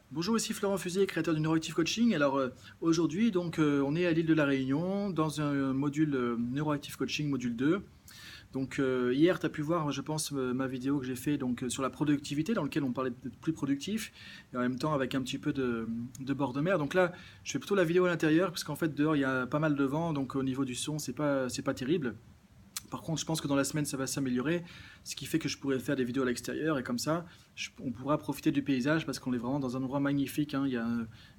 Bonjour, ici Florent Fusier, créateur du Neuroactive Coaching. Aujourd'hui, on est à l'île de la Réunion dans un module Neuroactive Coaching, module 2. Hier, tu as pu voir, je pense, ma vidéo que j'ai fait sur la productivité, dans lequel on parlait d'être plus productif, et en même temps avec un petit peu de bord de mer. Donc là, je fais plutôt la vidéo à l'intérieur, parce qu'en fait, dehors, il y a pas mal de vent, donc au niveau du son, c'est pas terrible. Par contre, je pense que dans la semaine, ça va s'améliorer, ce qui fait que je pourrais faire des vidéos à l'extérieur et comme ça, on pourra profiter du paysage parce qu'on est vraiment dans un endroit magnifique, hein, il y a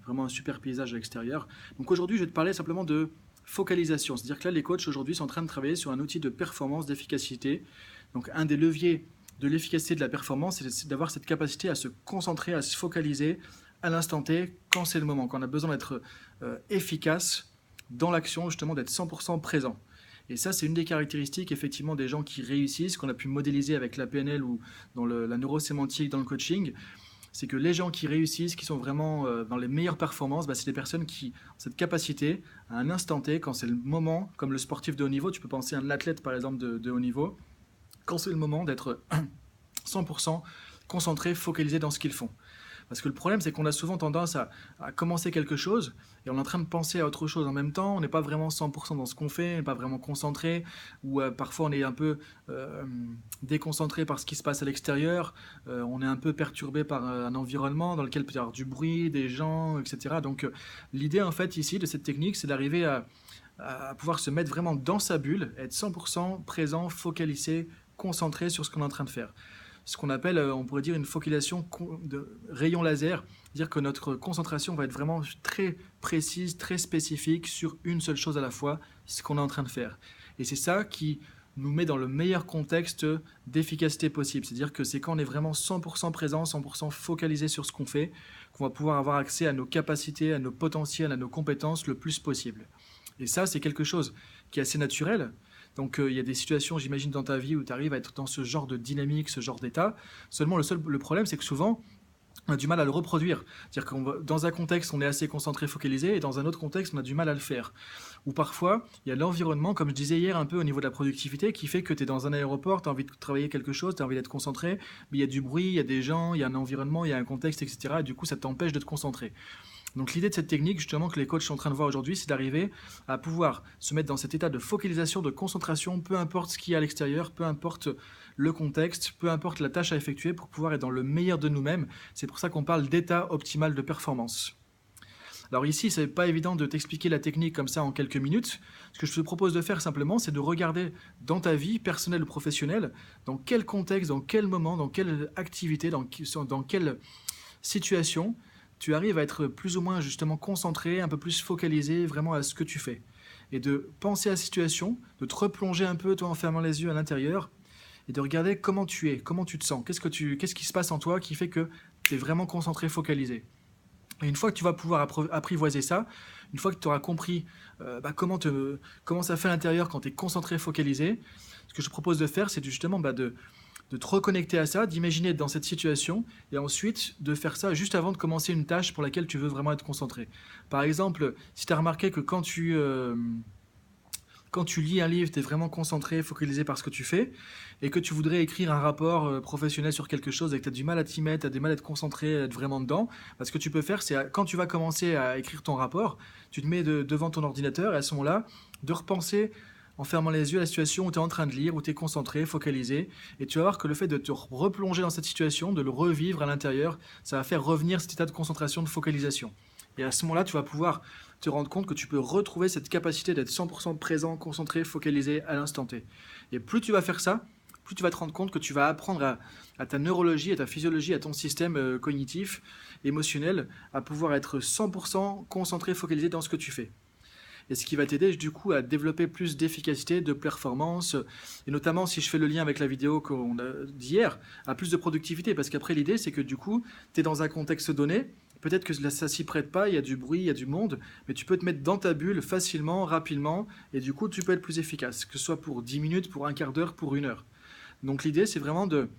vraiment un super paysage à l'extérieur. Donc aujourd'hui, je vais te parler simplement de focalisation, c'est-à-dire que là, les coachs aujourd'hui sont en train de travailler sur un outil de performance, d'efficacité. Donc un des leviers de l'efficacité de la performance, c'est d'avoir cette capacité à se concentrer, à se focaliser à l'instant T, quand c'est le moment, quand on a besoin d'être efficace dans l'action, justement d'être 100% présent. Et ça, c'est une des caractéristiques effectivement des gens qui réussissent, qu'on a pu modéliser avec la PNL ou dans la neurosémantique, dans le coaching. C'est que les gens qui réussissent, qui sont vraiment dans les meilleures performances, c'est des personnes qui ont cette capacité à un instant T, quand c'est le moment, comme le sportif de haut niveau, tu peux penser à un athlète par exemple de haut niveau, quand c'est le moment d'être 100% concentré, focalisé dans ce qu'ils font. Parce que le problème, c'est qu'on a souvent tendance à commencer quelque chose et on est en train de penser à autre chose en même temps. On n'est pas vraiment 100% dans ce qu'on fait, on n'est pas vraiment concentré, ou parfois on est un peu déconcentré par ce qui se passe à l'extérieur. On est un peu perturbé par un environnement dans lequel il peut y avoir du bruit, des gens, etc. L'idée en fait ici de cette technique, c'est d'arriver à pouvoir se mettre vraiment dans sa bulle, être 100% présent, focalisé, concentré sur ce qu'on est en train de faire. Ce qu'on appelle, on pourrait dire, une focalisation de rayon laser, dire que notre concentration va être vraiment très précise, très spécifique sur une seule chose à la fois, ce qu'on est en train de faire. Et c'est ça qui nous met dans le meilleur contexte d'efficacité possible. C'est-à-dire que c'est quand on est vraiment 100% présent, 100% focalisé sur ce qu'on fait, qu'on va pouvoir avoir accès à nos capacités, à nos potentiels, à nos compétences le plus possible. Et ça, c'est quelque chose qui est assez naturel. Il y a des situations, j'imagine, dans ta vie où tu arrives à être dans ce genre de dynamique, ce genre d'état. Seulement, le problème, c'est que souvent, on a du mal à le reproduire. C'est-à-dire que dans un contexte, on est assez concentré, focalisé, et dans un autre contexte, on a du mal à le faire. Ou parfois, il y a l'environnement, comme je disais hier un peu au niveau de la productivité, qui fait que tu es dans un aéroport, tu as envie de travailler quelque chose, tu as envie d'être concentré, mais il y a du bruit, il y a des gens, il y a un environnement, il y a un contexte, etc. Et du coup, ça t'empêche de te concentrer. Donc l'idée de cette technique, justement, que les coachs sont en train de voir aujourd'hui, c'est d'arriver à pouvoir se mettre dans cet état de focalisation, de concentration, peu importe ce qu'il y a à l'extérieur, peu importe le contexte, peu importe la tâche à effectuer, pour pouvoir être dans le meilleur de nous-mêmes. C'est pour ça qu'on parle d'état optimal de performance. Alors ici, c'est pas évident de t'expliquer la technique comme ça en quelques minutes. Ce que je te propose de faire simplement, c'est de regarder dans ta vie personnelle ou professionnelle, dans quel contexte, dans quel moment, dans quelle activité, dans quelle situation, tu arrives à être plus ou moins justement concentré, un peu plus focalisé vraiment à ce que tu fais. Et de penser à la situation, de te replonger un peu, toi, en fermant les yeux à l'intérieur, et de regarder comment tu es, comment tu te sens, qu'est-ce qui se passe en toi qui fait que tu es vraiment concentré, focalisé. Et une fois que tu vas pouvoir apprivoiser ça, une fois que tu auras compris comment ça fait à l'intérieur quand tu es concentré, focalisé, ce que je propose de faire, c'est justement de te reconnecter à ça, d'imaginer être dans cette situation, et ensuite de faire ça juste avant de commencer une tâche pour laquelle tu veux vraiment être concentré. Par exemple, si tu as remarqué que quand tu lis un livre, tu es vraiment concentré, focalisé par ce que tu fais, et que tu voudrais écrire un rapport professionnel sur quelque chose et que tu as du mal à t'y mettre, tu as du mal à être concentré, à être vraiment dedans, ce que tu peux faire, c'est quand tu vas commencer à écrire ton rapport, tu te mets devant ton ordinateur et à ce moment-là, de repenser en fermant les yeux à la situation où tu es en train de lire, où tu es concentré, focalisé, et tu vas voir que le fait de te replonger dans cette situation, de le revivre à l'intérieur, ça va faire revenir cet état de concentration, de focalisation. Et à ce moment-là, tu vas pouvoir te rendre compte que tu peux retrouver cette capacité d'être 100% présent, concentré, focalisé à l'instant T. Et plus tu vas faire ça, plus tu vas te rendre compte que tu vas apprendre à ta neurologie, à ta physiologie, à ton système cognitif, émotionnel, à pouvoir être 100% concentré, focalisé dans ce que tu fais. Et ce qui va t'aider du coup à développer plus d'efficacité, de performance, et notamment si je fais le lien avec la vidéo d'hier, à plus de productivité, parce qu'après l'idée c'est que du coup, tu es dans un contexte donné, peut-être que ça s'y prête pas, il y a du bruit, il y a du monde, mais tu peux te mettre dans ta bulle facilement, rapidement, et du coup tu peux être plus efficace, que ce soit pour 10 minutes, pour un quart d'heure, pour une heure. Donc l'idée c'est vraiment de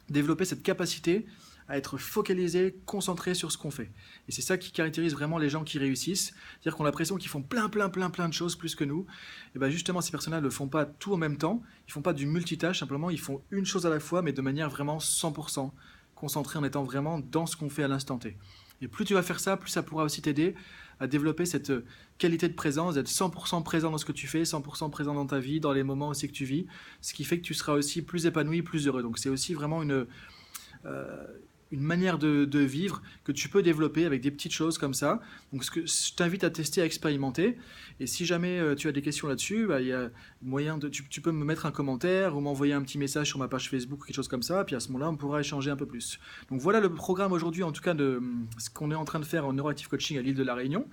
développer cette capacité à être focalisé, concentré sur ce qu'on fait. Et c'est ça qui caractérise vraiment les gens qui réussissent. C'est-à-dire qu'on a l'impression qu'ils font plein de choses plus que nous. Et bien justement, ces personnes-là ne font pas tout en même temps. Ils ne font pas du multitâche, simplement ils font une chose à la fois, mais de manière vraiment 100% concentrée en étant vraiment dans ce qu'on fait à l'instant T. Et plus tu vas faire ça, plus ça pourra aussi t'aider à développer cette qualité de présence, d'être 100% présent dans ce que tu fais, 100% présent dans ta vie, dans les moments aussi que tu vis, ce qui fait que tu seras aussi plus épanoui, plus heureux. Donc c'est aussi vraiment euh, une manière de vivre que tu peux développer avec des petites choses comme ça. Donc ce que je t'invite à tester, à expérimenter. Et si jamais tu as des questions là-dessus, bah, il y a moyen tu peux me mettre un commentaire ou m'envoyer un petit message sur ma page Facebook ou quelque chose comme ça. Puis à ce moment-là, on pourra échanger un peu plus. Donc voilà le programme aujourd'hui, en tout cas de ce qu'on est en train de faire en Neuroactive Coaching à l'île de la Réunion.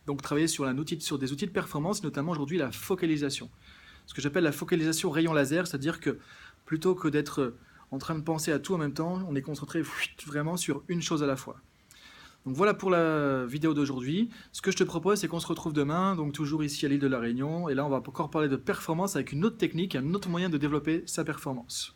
Donc travailler sur sur des outils de performance, notamment aujourd'hui la focalisation. Ce que j'appelle la focalisation rayon laser, c'est-à-dire que plutôt que d'être en train de penser à tout en même temps, on est concentré vraiment sur une chose à la fois. Donc voilà pour la vidéo d'aujourd'hui. Ce que je te propose, c'est qu'on se retrouve demain, donc toujours ici à l'île de la Réunion. Et là, on va encore parler de performance avec une autre technique, un autre moyen de développer sa performance.